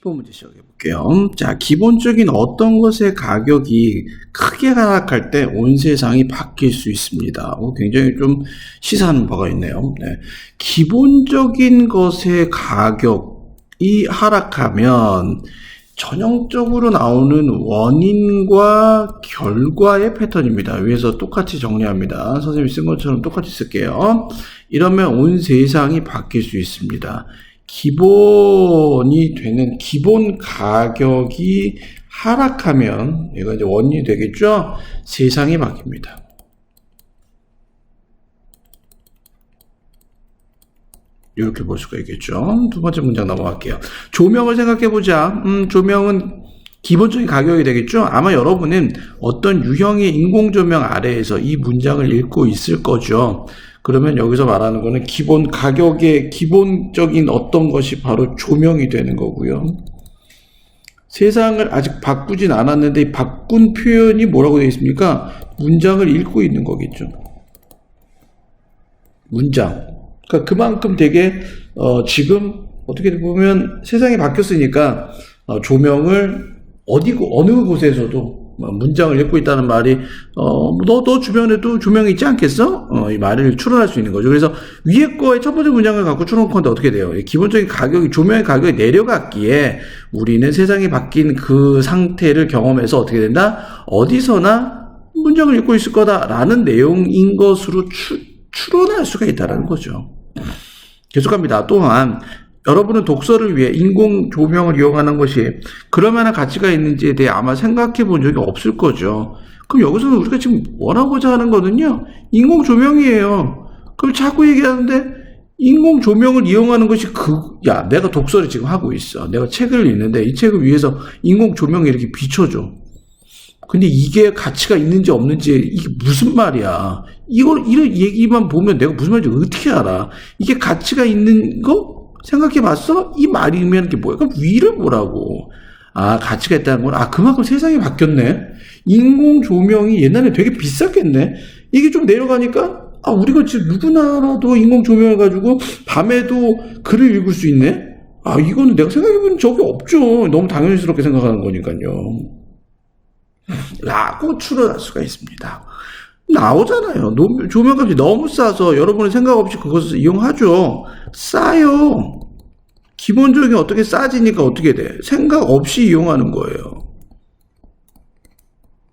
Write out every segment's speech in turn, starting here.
10번 문제 시작해 볼게요. 자, 기본적인 어떤 것의 가격이 크게 하락할 때 온 세상이 바뀔 수 있습니다. 굉장히 좀 시사하는 바가 있네요. 네. 기본적인 것의 가격이 하락하면 전형적으로 나오는 원인과 결과의 패턴입니다. 위에서 똑같이 정리합니다. 선생님이 쓴 것처럼 똑같이 쓸게요. 이러면 온 세상이 바뀔 수 있습니다. 기본이 되는 기본 가격이 하락하면 얘가 이제 원인이 되겠죠? 세상이 바뀝니다. 이렇게 볼 수가 있겠죠. 두 번째 문장 넘어갈게요. 조명을 생각해 보자. 조명은 기본적인 가격이 되겠죠. 아마 여러분은 어떤 유형의 인공조명 아래에서 이 문장을 읽고 있을 거죠. 그러면 여기서 말하는 거는 기본 가격의 기본적인 어떤 것이 바로 조명이 되는 거고요. 세상을 아직 바꾸진 않았는데 이 바꾼 표현이 뭐라고 되어 있습니까? 문장을 읽고 있는 거겠죠. 문장. 그러니까 그만큼 되게 지금 어떻게 보면 세상이 바뀌었으니까 조명을 어느 곳에서도 문장을 읽고 있다는 말이 너 주변에도 조명이 있지 않겠어? 이 말을 추론할 수 있는 거죠. 그래서 위에 거의 첫 번째 문장을 갖고 추론컨대 어떻게 돼요? 기본적인 가격이 조명의 가격이 내려갔기에 우리는 세상이 바뀐 그 상태를 경험해서 어떻게 된다? 어디서나 문장을 읽고 있을 거다라는 내용인 것으로 추론할 수가 있다는 거죠. 계속합니다. 또한 여러분은 독서를 위해 인공 조명을 이용하는 것이 그럴 만한 가치가 있는지에 대해 아마 생각해 본 적이 없을 거죠. 그럼 여기서는 우리가 지금 원하고자 하는 거는요, 인공 조명이에요. 그럼 자꾸 얘기하는데 인공 조명을 이용하는 것이 내가 독서를 지금 하고 있어. 내가 책을 읽는데 이 책을 위해서 인공 조명이 이렇게 비춰줘. 근데 이게 가치가 있는지 없는지 이게 무슨 말이야? 이런 얘기만 보면 내가 무슨 말인지 어떻게 알아? 이게 가치가 있는 거? 생각해 봤어? 이 말이면 이게 뭐야? 그럼 위를 보라고. 가치가 있다는 건, 그만큼 세상이 바뀌었네? 인공 조명이 옛날에 되게 비쌌겠네? 이게 좀 내려가니까, 우리가 지금 누구나라도 인공 조명을 가지고 밤에도 글을 읽을 수 있네? 이거는 내가 생각해본 적이 없죠. 너무 당연스럽게 생각하는 거니까요. 라고 추론할 수가 있습니다. 나오잖아요. 조명값이 너무 싸서 여러분은 생각 없이 그것을 이용하죠. 싸요. 기본적인 어떻게 싸지니까 어떻게 돼? 생각 없이 이용하는 거예요.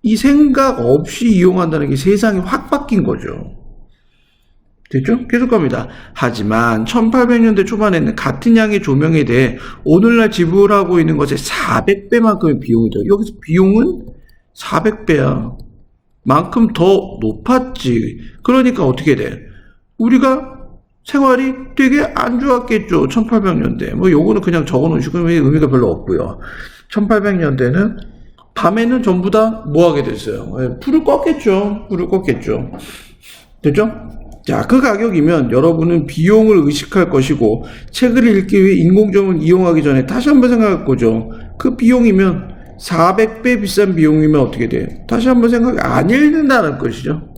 이 생각 없이 이용한다는 게 세상이 확 바뀐 거죠. 됐죠? 계속 갑니다. 하지만 1800년대 초반에는 같은 양의 조명에 대해 오늘날 지불하고 있는 것의 400배만큼의 비용이죠. 여기서 비용은 400배야. 만큼 더 높았지. 그러니까 어떻게 돼? 우리가 생활이 되게 안 좋았겠죠. 1800년대. 요거는 그냥 적어 놓으시고 의미가 별로 없고요. 1800년대는 밤에는 전부 다 뭐 하게 됐어요? 불을 껐겠죠. 됐죠? 자, 그 가격이면 여러분은 비용을 의식할 것이고 책을 읽기 위해 인공조명을 이용하기 전에 다시 한번 생각할 거죠. 그 비용이면 400배 비싼 비용이면 어떻게 돼? 다시 한번 안 읽는다는 것이죠.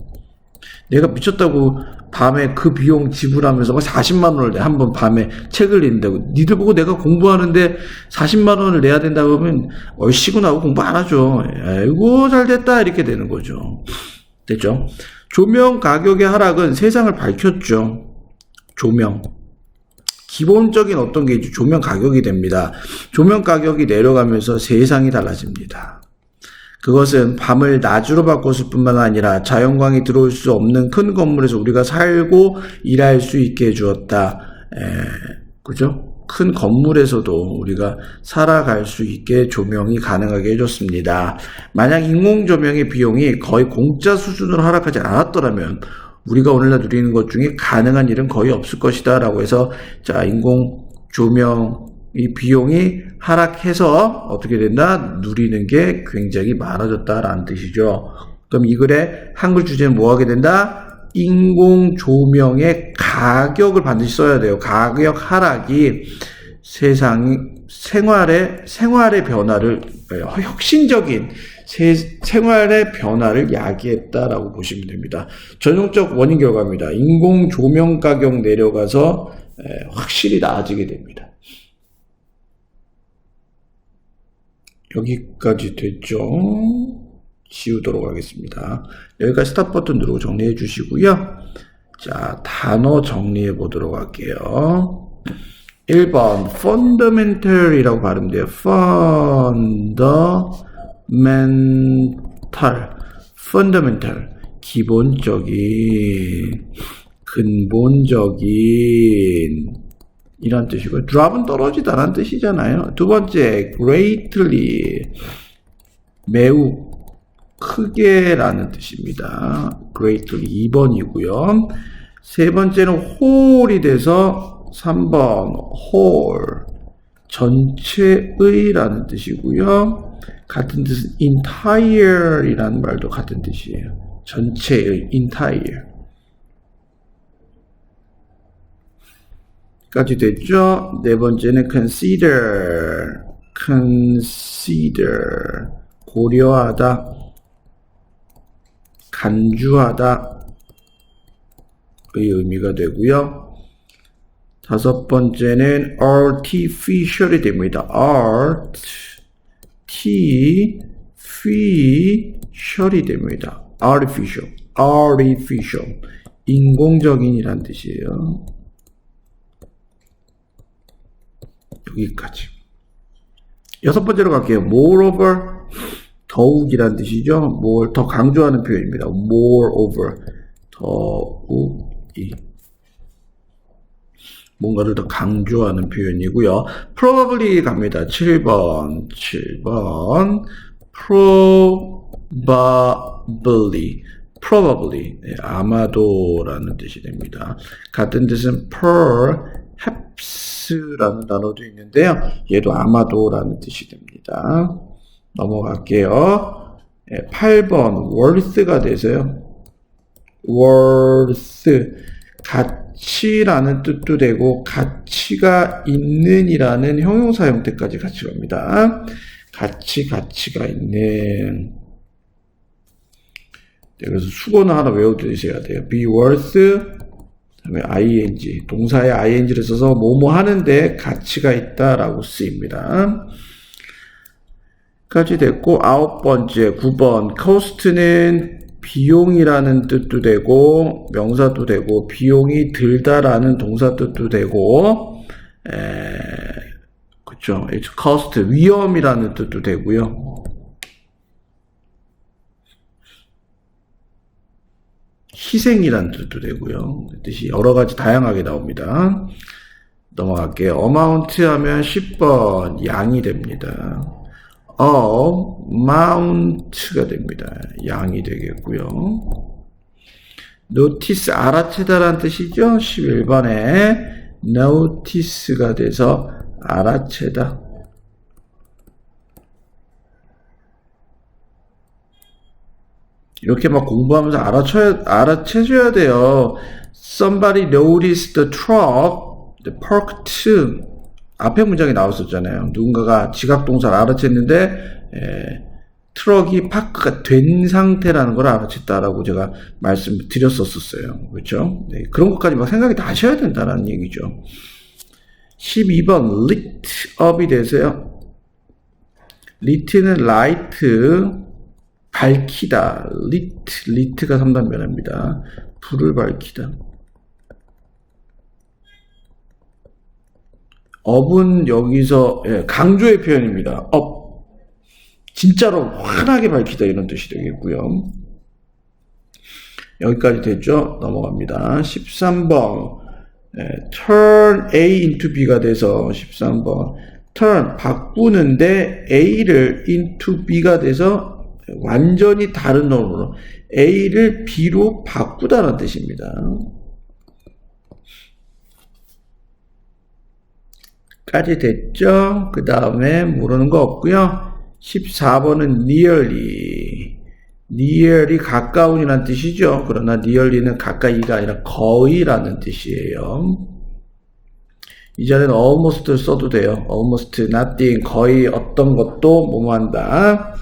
내가 미쳤다고 밤에 그 비용 지불하면서 40만 원을 내. 한번 밤에 책을 읽는다고. 니들 보고 내가 공부하는데 40만 원을 내야 된다고 하면 얼씨구나 하고 공부 안 하죠. 아이고 잘 됐다 이렇게 되는 거죠. 됐죠? 조명 가격의 하락은 세상을 밝혔죠. 조명. 기본적인 어떤 게 조명 가격이 됩니다. 조명 가격이 내려가면서 세상이 달라집니다. 그것은 밤을 낮으로 바꿨을 뿐만 아니라 자연광이 들어올 수 없는 큰 건물에서 우리가 살고 일할 수 있게 해주었다. 그죠? 큰 건물에서도 우리가 살아갈 수 있게 조명이 가능하게 해줬습니다. 만약 인공 조명의 비용이 거의 공짜 수준으로 하락하지 않았더라면 우리가 오늘날 누리는 것 중에 가능한 일은 거의 없을 것이다 라고 해서 인공 조명 이 비용이 하락해서 어떻게 된다? 누리는 게 굉장히 많아졌다라는 뜻이죠. 그럼 이 글의 한글 주제는 뭐 하게 된다? 인공 조명의 가격을 반드시 써야 돼요. 가격 하락이 생활의 변화를 혁신적인 생활의 변화를 야기했다라고 보시면 됩니다. 전형적 원인 결과입니다. 인공 조명 가격 내려가서 확실히 나아지게 됩니다. 여기까지 됐죠? 지우도록 하겠습니다. 여기까지 스탑 버튼 누르고 정리해 주시고요. 자, 단어 정리해 보도록 할게요. 1번 fundamental이라고 발음돼요. fundamental 기본적인, 근본적인 이런 뜻이고요. drop은 떨어지다라는 뜻이잖아요. 두 번째 greatly 매우 크게라는 뜻입니다. greatly 2번이고요. 세 번째는 whole이 돼서 3번 whole 전체의라는 뜻이고요. 같은 뜻은 entire이라는 말도 같은 뜻이에요. 전체의 entire 까지 됐죠. 네 번째는 consider 고려하다, 간주하다 의 의미가 되고요. 다섯 번째는 artificial이 됩니다. artificial이 됩니다. artificial 인공적인이란 뜻이에요. 여기까지. 여섯 번째로 갈게요. moreover 더욱이란 뜻이죠. 뭘 더 강조하는 표현입니다. moreover 더욱이 뭔가를 더 강조하는 표현이고요. probably 갑니다. 7번 probably 네, 아마도라는 뜻이 됩니다. 같은 뜻은 perhaps라는 단어도 있는데요. 얘도 아마도라는 뜻이 됩니다. 넘어갈게요. 네, 8번 worth가 돼서요. worth 가치라는 뜻도 되고 가치가 있는이라는 형용사 형태까지 같이 갑니다. 가치가 있는. 네, 그래서 수거는 하나 외워두셔야 돼요. be worth 그다음에 ing 동사에 ing를 써서 뭐뭐 하는데 가치가 있다라고 쓰입니다. 까지 됐고 아홉 번째 9번 cost는 비용이라는 뜻도 되고 명사도 되고 비용이 들다라는 동사 뜻도 되고 그렇죠. It's cost 위험이라는 뜻도 되고요. 희생이라는 뜻도 되고요. 뜻이 여러 가지 다양하게 나옵니다. 넘어갈게요. amount 하면 10번 양이 됩니다. amount가 됩니다. 양이 되겠고요. notice 알아채다라는 뜻이죠. 11번에 notice가 돼서 알아채다. 이렇게 막 공부하면서 알아채줘야 돼요. Somebody noticed the truck, the parked. 앞에 문장이 나왔었잖아요. 누군가가 지각동사를 알아챘는데 트럭이 파크가 된 상태라는 걸 알아챘다라고 제가 말씀드렸었어요. 그렇죠? 네, 그런 것까지 막 생각이 다 하셔야 된다는 얘기죠. 12번 lit up이 되세요. lit는 light 밝히다. lit가 3단 변화입니다. 불을 밝히다. up은 여기서 강조의 표현입니다. up. 진짜로 환하게 밝히다 이런 뜻이 되겠고요. 여기까지 됐죠? 넘어갑니다. 13번 turn A into B가 돼서 13번 turn 바꾸는데 A를 into B가 돼서 완전히 다른 놈으로 A를 B로 바꾸다는 뜻입니다. 까지 됐죠? 그 다음에 모르는 거 없고요. 14번은 nearly 가까운이라는 뜻이죠. 그러나 nearly는 가까이가 아니라 거의라는 뜻이에요. 이 자리는 almost를 써도 돼요. almost, nothing, 거의 어떤 것도 뭐뭐한다.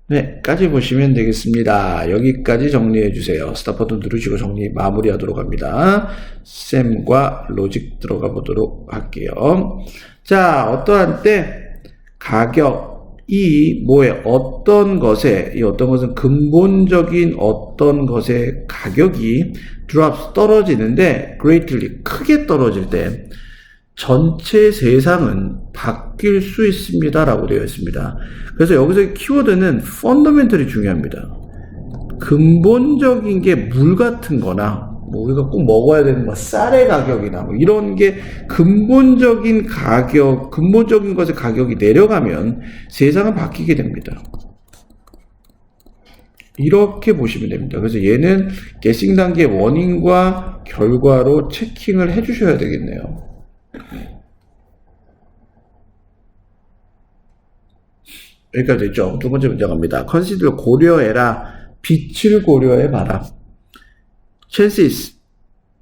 네, 까지 보시면 되겠습니다. 여기까지 정리해 주세요. 스탑 버튼 누르시고 정리 마무리하도록 합니다. 쌤과 로직 들어가 보도록 할게요. 자, 어떠한 때 가격, 이 뭐에 어떤 것에 이 어떤 것은 근본적인 어떤 것의 가격이 drops 떨어지는데 greatly 크게 떨어질 때 전체 세상은 바뀔 수 있습니다 라고 되어 있습니다. 그래서 여기서 키워드는 fundamentally 중요합니다. 근본적인 게 물 같은 거나 뭐 우리가 꼭 먹어야 되는 뭐 쌀의 가격이나 뭐 이런 게 근본적인 가격, 근본적인 것의 가격이 내려가면 세상은 바뀌게 됩니다. 이렇게 보시면 됩니다. 그래서 얘는 게싱 단계의 원인과 결과로 체킹을 해 주셔야 되겠네요. 여기까지 됐죠? 두 번째 문제 갑니다. 컨시드를 고려해라. 빛을 고려해봐라. chances,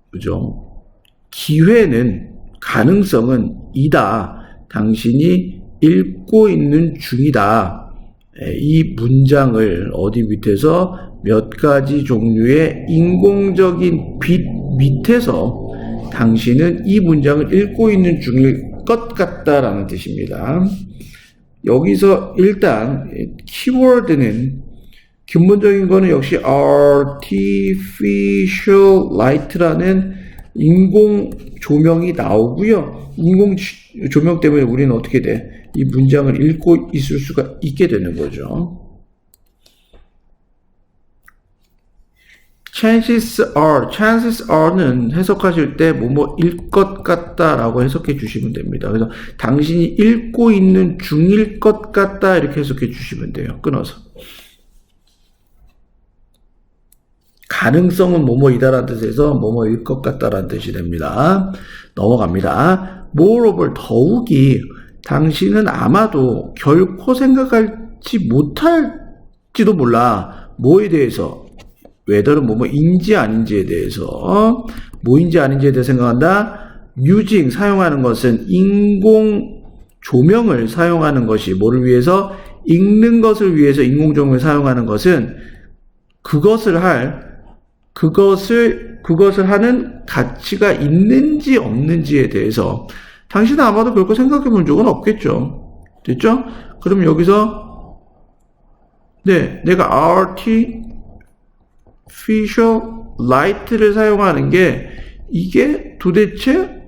그죠? 기회는, 가능성은 이다. 당신이 읽고 있는 중이다. 이 문장을 어디 밑에서 몇 가지 종류의 인공적인 빛 밑에서 당신은 이 문장을 읽고 있는 중일 것 같다라는 뜻입니다. 여기서 일단 키워드는 근본적인 거는 역시 artificial light라는 인공 조명이 나오고요. 인공 조명 때문에 우리는 어떻게 돼? 이 문장을 읽고 있을 수가 있게 되는 거죠. chances are는 해석하실 때 뭐뭐일 것 같다라고 해석해 주시면 됩니다. 그래서 당신이 읽고 있는 중일 것 같다 이렇게 해석해 주시면 돼요. 끊어서. 가능성은 뭐뭐이다라는 뜻에서 뭐뭐일 것 같다라는 뜻이 됩니다. 넘어갑니다. moreover 더욱이 당신은 아마도 결코 생각하지 못할지도 몰라. 뭐에 대해서? whether는 뭐뭐인지 아닌지에 대해서. 뭐인지 아닌지에 대해서 생각한다. using 사용하는 것은 인공 조명을 사용하는 것이 뭐를 위해서? 읽는 것을 위해서 인공 조명을 사용하는 것은 그것을 하는 가치가 있는지 없는지에 대해서 당신은 아마도 결코 생각해 본 적은 없겠죠. 됐죠? 그럼 여기서 내가 artificial light를 사용하는 게 이게 도대체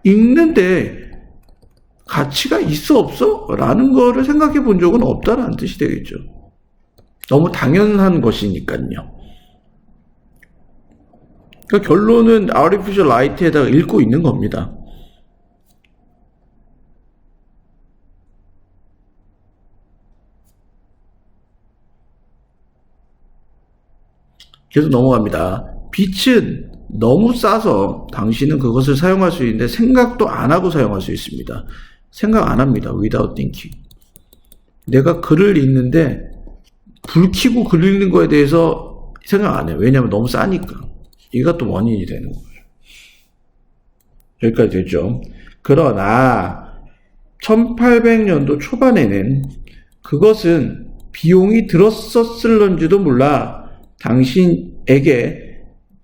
읽는데 가치가 있어 없어? 라는 거를 생각해 본 적은 없다라는 뜻이 되겠죠. 너무 당연한 것이니까요. 그러니까 결론은 artificial light에다가 읽고 있는 겁니다. 계속 넘어갑니다. 빛은 너무 싸서 당신은 그것을 사용할 수 있는데 생각도 안 하고 사용할 수 있습니다. 생각 안 합니다. without thinking. 내가 글을 읽는데 불 켜고 글 읽는 거에 대해서 생각 안 해요. 왜냐하면 너무 싸니까. 이것도 원인이 되는 거예요. 여기까지 됐죠. 그러나 1800년도 초반에는 그것은 비용이 들었었을런지도 몰라. 당신에게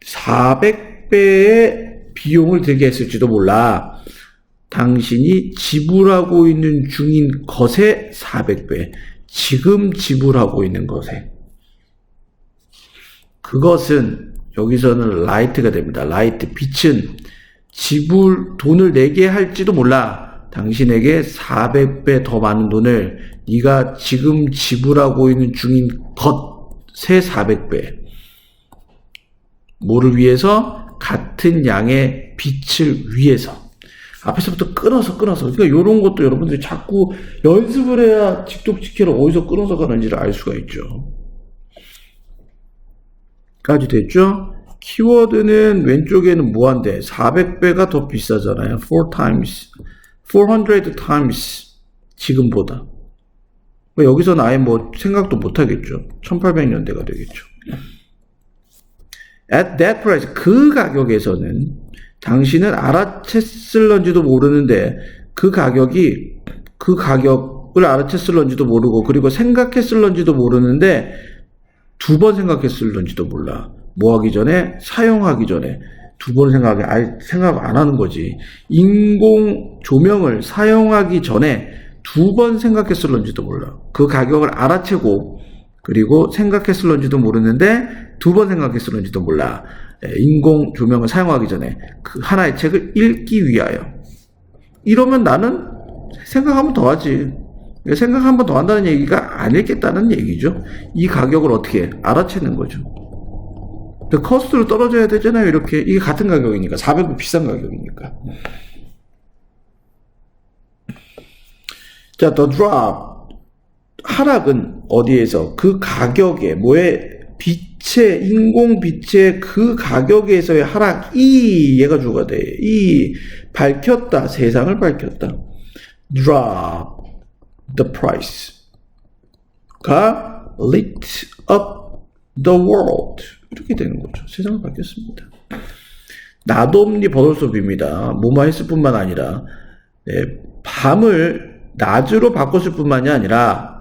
400배의 비용을 들게 했을지도 몰라. 당신이 지불하고 있는 중인 것의 400배. 지금 지불하고 있는 것에. 그것은 여기서는 라이트가 됩니다. 라이트, 빛은 돈을 내게 할지도 몰라. 당신에게 400배 더 많은 돈을 네가 지금 지불하고 있는 중인 것의 400배. 뭐를 위해서? 같은 양의 빛을 위해서. 앞에서부터 끊어서. 그러니까 이런 것도 여러분들이 자꾸 연습을 해야 직독직해로 어디서 끊어서 가는지를 알 수가 있죠. 까지 됐죠? 키워드는 왼쪽에는 무한대 400배가 더 비싸잖아요. 400 times 지금보다. 여기서는 아예 뭐 생각도 못 하겠죠. 1800년대가 되겠죠. At that price, 그 가격에서는 당신은 알아챘을런지도 모르는데 그 가격을 알아챘을런지도 모르고 그리고 생각했을런지도 모르는데 2번 생각했을런지도 몰라. 뭐 하기 전에? 사용하기 전에. 2번 생각 안 하는 거지. 인공 조명을 사용하기 전에 두 번 생각했을런지도 몰라. 그 가격을 알아채고 그리고 생각했을런지도 모르는데 두 번 생각했을런지도 몰라. 인공 조명을 사용하기 전에 그 하나의 책을 읽기 위하여. 이러면 나는 생각 한 번 더 하지. 생각 한 번 더 한다는 얘기가 안 읽겠다는 얘기죠. 이 가격을 어떻게 알아채는 거죠. 그 커스트로 떨어져야 되잖아요. 이렇게 이게 같은 가격이니까 400은 비싼 가격이니까. 자, the drop 하락은 어디에서 그 가격에 뭐의 빛의 인공 빛의 그 가격에서의 하락이 얘가 주가 돼. 이 밝혔다 세상을 밝혔다. drop the price가 lit up the world 이렇게 되는 거죠. 세상을 밝혔습니다. 나도 없니 버들소비입니다. 뭐뭐 했을 뿐만 아니라 밤을 낮으로 바꿨을 뿐만이 아니라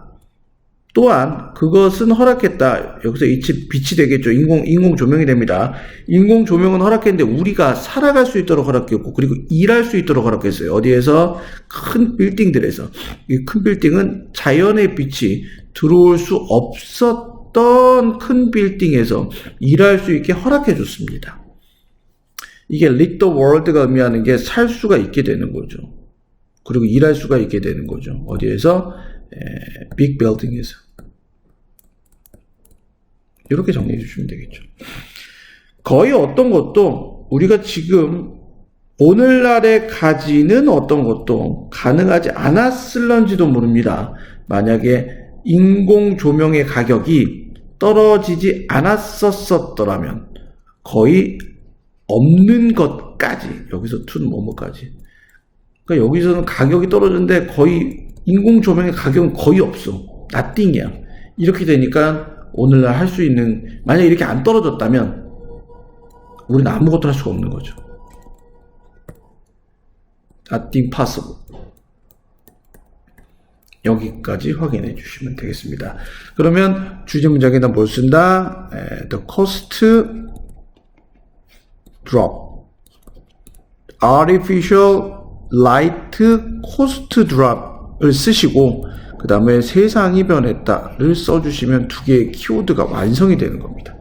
또한 그것은 허락했다. 여기서 빛이 되겠죠. 인공 조명이 됩니다. 인공 조명은 허락했는데 우리가 살아갈 수 있도록 허락했고 그리고 일할 수 있도록 허락했어요. 어디에서? 큰 빌딩들에서. 이 큰 빌딩은 자연의 빛이 들어올 수 없었던 큰 빌딩에서 일할 수 있게 허락해 줬습니다. 이게 lit the world가 의미하는 게 살 수가 있게 되는 거죠. 그리고 일할 수가 있게 되는 거죠. 어디에서? 빅 빌딩에서. 이렇게 정리해 주시면 되겠죠. 거의 어떤 것도 우리가 지금 오늘날에 가지는 어떤 것도 가능하지 않았을런지도 모릅니다. 만약에 인공 조명의 가격이 떨어지지 않았었더라면 거의 없는 것까지 여기서 툰 뭐뭐까지 그러니까 여기서는 가격이 떨어졌는데 거의 인공 조명의 가격은 거의 없어. 나띵이야. 이렇게 되니까 오늘날 할 수 있는 만약에 이렇게 안 떨어졌다면 우리는 아무것도 할 수가 없는 거죠. Nothing possible. 여기까지 확인해 주시면 되겠습니다. 그러면 주제 문장에다 뭘 쓴다? The cost drop. Artificial light cost drop을 쓰시고 그 다음에 세상이 변했다를 써주시면 두 개의 키워드가 완성이 되는 겁니다.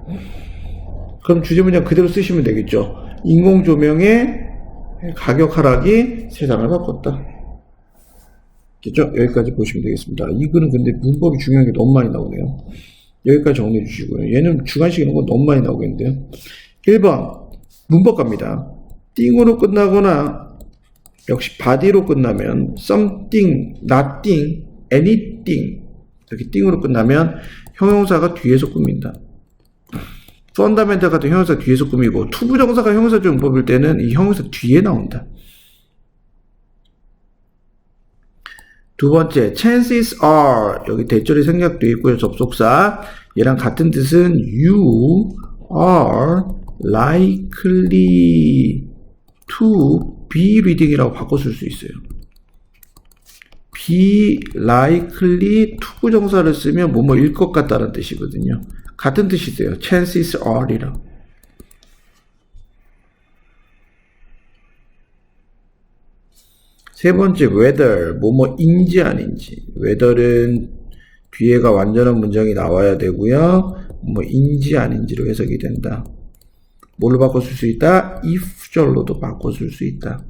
그럼 주제 문장 그대로 쓰시면 되겠죠. 인공 조명의 가격 하락이 세상을 바꿨다. 됐죠? 여기까지 보시면 되겠습니다. 이 글은 근데 문법이 중요한 게 너무 많이 나오네요. 여기까지 정리해 주시고요. 얘는 주관식 이런 건 너무 많이 나오겠는데요. 1번 문법 갑니다. 띵으로 끝나거나 역시 body로 끝나면 something, nothing, anything 이렇게 띵으로 끝나면 형용사가 뒤에서 꾸민다. fundamental 같은 형용사 뒤에서 꾸미고 투부정사가 형용사적 문법일 때는 이 형용사 뒤에 나온다. 두 번째, chances are 여기 대절이 생략되어 있고요. 접속사 얘랑 같은 뜻은 you are likely to be reading이라고 바꿔 쓸 수 있어요. be likely to 부정사를 쓰면 뭐뭐일 것 같다는 뜻이거든요. 같은 뜻이세요. chances are이랑. 세 번째, whether 뭐뭐인지 아닌지. whether은 뒤에가 완전한 문장이 나와야 되고요. 뭐인지 아닌지로 해석이 된다. 뭘로 바꿔 쓸 수 있다? if절로도 바꿔 쓸 수 있다.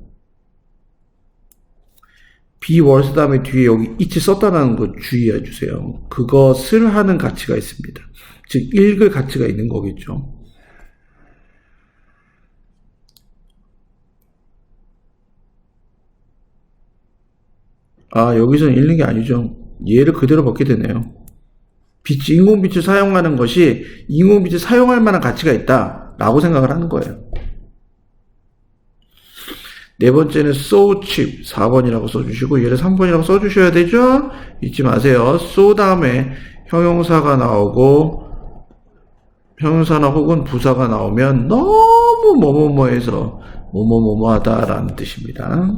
be was 다음에 뒤에 여기 it 썼다는 거 주의해 주세요. 그것을 하는 가치가 있습니다. 즉 읽을 가치가 있는 거겠죠. 아, 여기서는 읽는 게 아니죠. 얘를 그대로 받게 되네요. 인공빛을 사용하는 것이 인공빛을 사용할 만한 가치가 있다 라고 생각을 하는 거예요. 네 번째는 so cheap 4번이라고 써주시고 얘를 3번이라고 써주셔야 되죠. 잊지 마세요. so 다음에 형용사가 나오고 형용사나 혹은 부사가 나오면 너무 뭐뭐뭐해서 뭐뭐뭐뭐하다 라는 뜻입니다.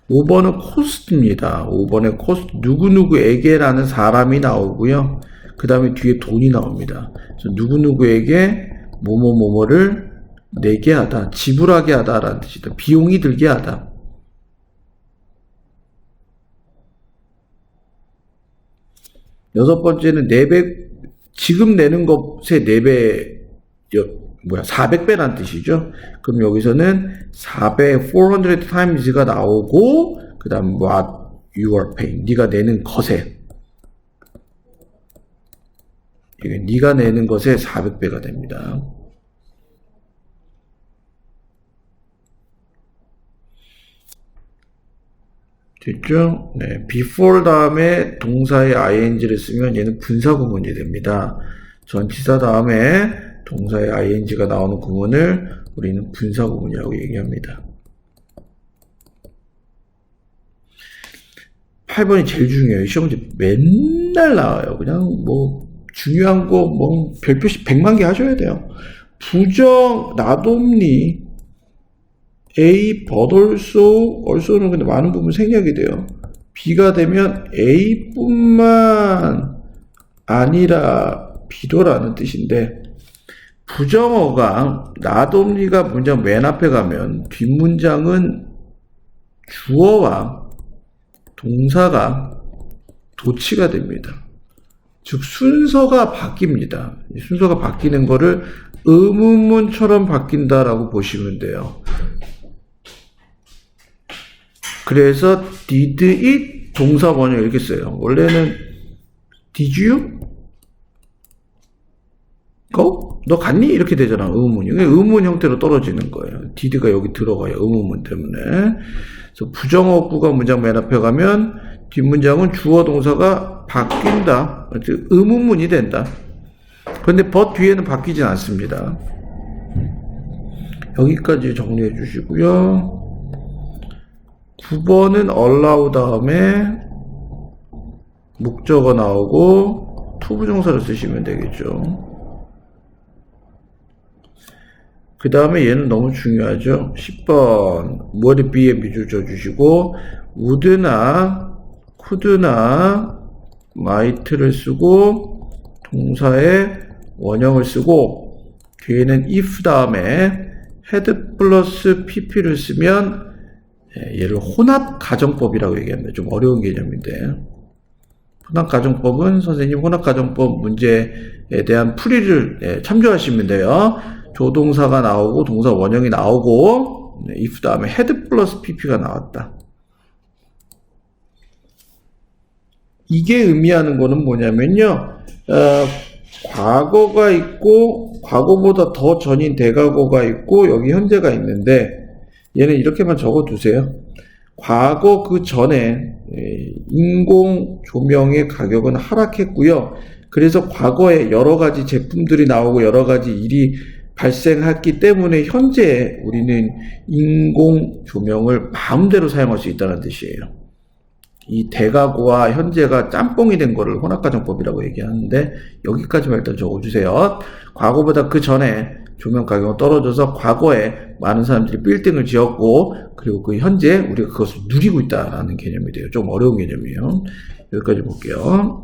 5번은 코스트입니다. 5번에 코스트 누구누구에게 라는 사람이 나오고요. 그 다음에 뒤에 돈이 나옵니다. 그래서 누구누구에게 뭐뭐뭐뭐를 내게 하다, 지불하게 하다라는 뜻이다. 비용이 들게 하다. 여섯 번째는 400, 지금 내는 것의 4배, 400배란 뜻이죠. 그럼 여기서는 400 times가 나오고, 그 다음 what you are paying, 네가 내는 것에, 이게 네가 내는 것에 400배가 됩니다. 됐죠? 네, before 다음에 동사의 ing를 쓰면 얘는 분사구문이 됩니다. 전치사 다음에 동사의 ing가 나오는 구문을 우리는 분사구문이라고 얘기합니다. 8번이 제일 중요해요. 시험문제 맨날 나와요. 그냥 뭐 중요한 거 뭐 별표씩 100만 개 하셔야 돼요. 부정 나돔니 A but also는 근데 많은 부분 생략이 돼요. B가 되면 A뿐만 아니라 B도라는 뜻인데, 부정어가 나돔니가 문장 맨 앞에 가면 뒷문장은 주어와 동사가 도치가 됩니다. 즉 순서가 바뀝니다. 순서가 바뀌는 거를 의문문처럼 바뀐다라고 보시면 돼요. 그래서 did it 동사 번역 이렇게 써요. 원래는 did you go? 너 갔니? 이렇게 되잖아. 의문이. 의문 형태로 떨어지는 거예요. did가 여기 들어가요. 의문문 때문에. 그래서 부정어구가 문장 맨 앞에 가면 뒷문장은 주어 동사가 바뀐다. 즉 의문문이 된다. 그런데 but 뒤에는 바뀌진 않습니다. 여기까지 정리해 주시고요. 9번은 allow 다음에 목적어 나오고 투부정사를 쓰시면 되겠죠. 그 다음에 얘는 너무 중요하죠. 10번 would be에 미줄 줘주시고 would나 could나 might를 쓰고 동사의 원형을 쓰고 뒤에는 if 다음에 had 플러스 pp를 쓰면 얘를 혼합가정법이라고 얘기합니다. 좀 어려운 개념인데, 혼합가정법은 선생님 혼합가정법 문제에 대한 풀이를 참조하시면 돼요. 조동사가 나오고 동사 원형이 나오고 if 다음에 had 플러스 pp가 나왔다. 이게 의미하는 거는 뭐냐면요, 과거가 있고 과거보다 더 전인 대과거가 있고 여기 현재가 있는데, 얘는 이렇게만 적어두세요. 과거 그 전에 인공 조명의 가격은 하락했고요. 그래서 과거에 여러 가지 제품들이 나오고 여러 가지 일이 발생했기 때문에 현재 우리는 인공 조명을 마음대로 사용할 수 있다는 뜻이에요. 이 대과거와 현재가 짬뽕이 된 거를 혼합가정법이라고 얘기하는데, 여기까지만 일단 적어주세요. 과거보다 그 전에 조명 가격은 떨어져서 과거에 많은 사람들이 빌딩을 지었고, 그리고 그 현재 우리가 그것을 누리고 있다라는 개념이 돼요. 좀 어려운 개념이에요. 여기까지 볼게요.